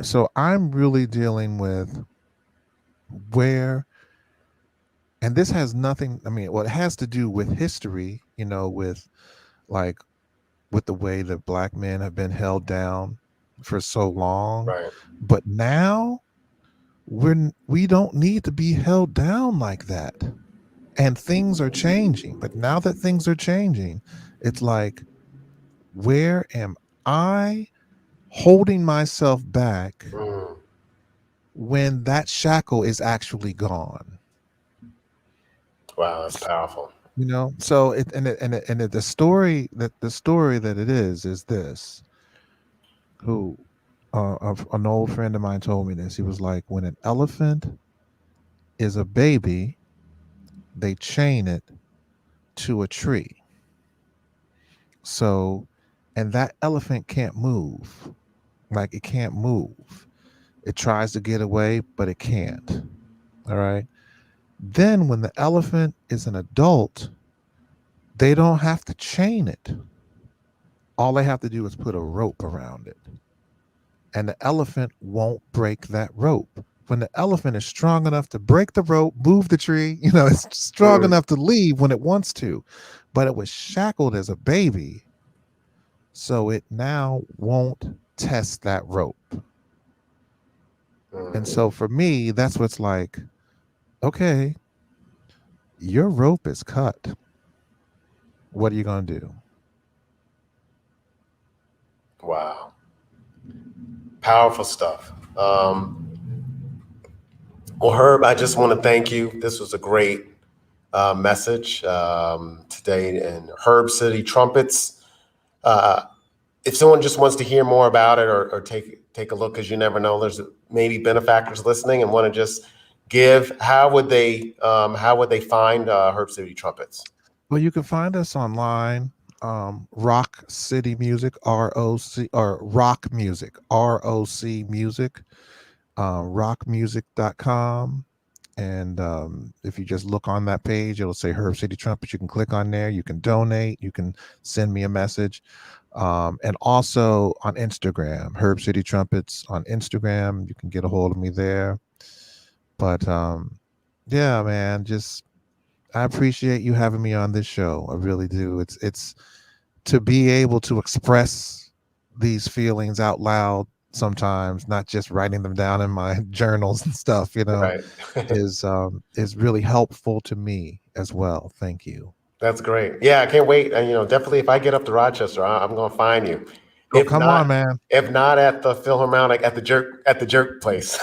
so I'm really dealing with where, and this has nothing, I mean, well, it has to do with history, with like, with the way that Black men have been held down for so long. Right. But now we don't need to be held down like that. And things are changing. But now that things are changing, it's like, where am I holding myself back Mm, when that shackle is actually gone? wow, that's powerful. So the story that it is this, who an old friend of mine told me this. He was like, when an elephant is a baby, they chain it to a tree. So, and that elephant can't move. Like, it can't move. It tries to get away, but it can't. All right. Then when the elephant is an adult, they don't have to chain it. All they have to do is put a rope around it. And the elephant won't break that rope. When the elephant is strong enough to break the rope, move the tree, it's strong Mm, enough to leave when it wants to. But it was shackled as a baby. So it now won't test that rope. And Mm. so for me, that's what's like, okay, your rope is cut. What are you going to do? Wow. Powerful stuff. Well, Herb, I just want to thank you. This was a great message today in Herb City Trumpets. Uh, if someone just wants to hear more about it or take a look, because you never know, there's maybe benefactors listening and want to just give. How would they find Herb City Trumpets? Well, you can find us online, Rock City Music, ROC, or Rock Music, ROC Music, rockmusic.com. And if you just look on that page, it'll say Herb City Trumpets. You can click on there. You can donate. You can send me a message. And also on Instagram, Herb City Trumpets on Instagram. You can get a hold of me there. But yeah, man, just I appreciate you having me on this show. I really do. It's to be able to express these feelings out loud sometimes, not just writing them down in my journals and stuff, Right. is really helpful to me as well. Thank you. That's great. Yeah, I can't wait. And definitely if I get up to Rochester, I'm going to find you. Oh, If come on, not, man. if not at the Philharmonic at the jerk place.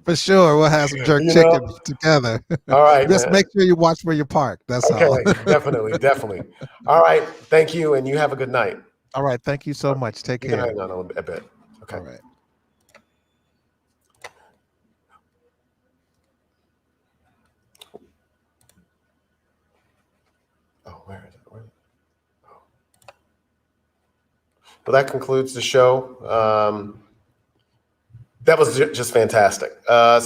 For sure. We'll have some jerk you chicken know. together. All right, Just man. make sure you watch where you park. That's all. Okay, definitely, definitely. All right, thank you, and you have a good night. All right. Thank you so much. Take You can care. hang on a bit. Okay. All right. Oh, where is it? Oh. Well, that concludes the show. That was just fantastic. For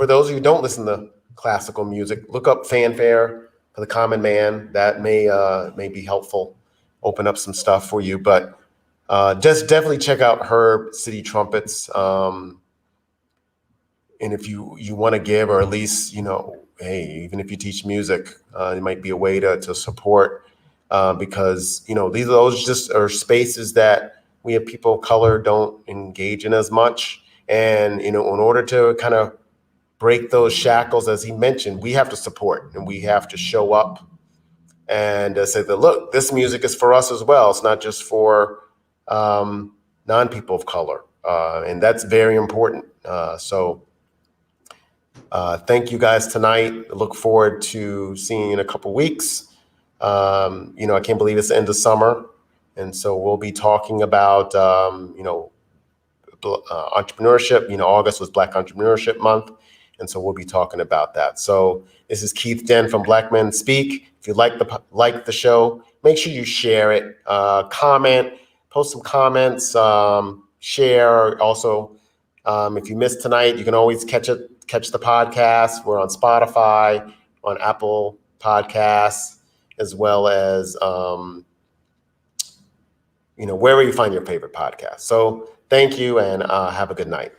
those of you who don't listen to classical music, look up fanfare for the common man. That may be helpful. Open up some stuff for you, but just definitely check out Herb City Trumpets. And if you want to give, or at least hey, even if you teach music, it might be a way to support, because those just are spaces that we have people of color don't engage in as much. And in order to kind of break those shackles, as he mentioned, we have to support and we have to show up and say that, look, this music is for us as well. It's not just for non-people of color, and that's very important. Thank you guys tonight. I look forward to seeing you in a couple weeks. I can't believe it's the end of summer. And so we'll be talking about, entrepreneurship. August was Black Entrepreneurship Month. And so we'll be talking about that. So this is Keith Den from Black Men Speak. If you like the show, make sure you share it, comment, post some comments, share. Also, if you missed tonight, you can always catch the podcast. We're on Spotify, on Apple Podcasts, as well as wherever you find your favorite podcast. So thank you, and have a good night.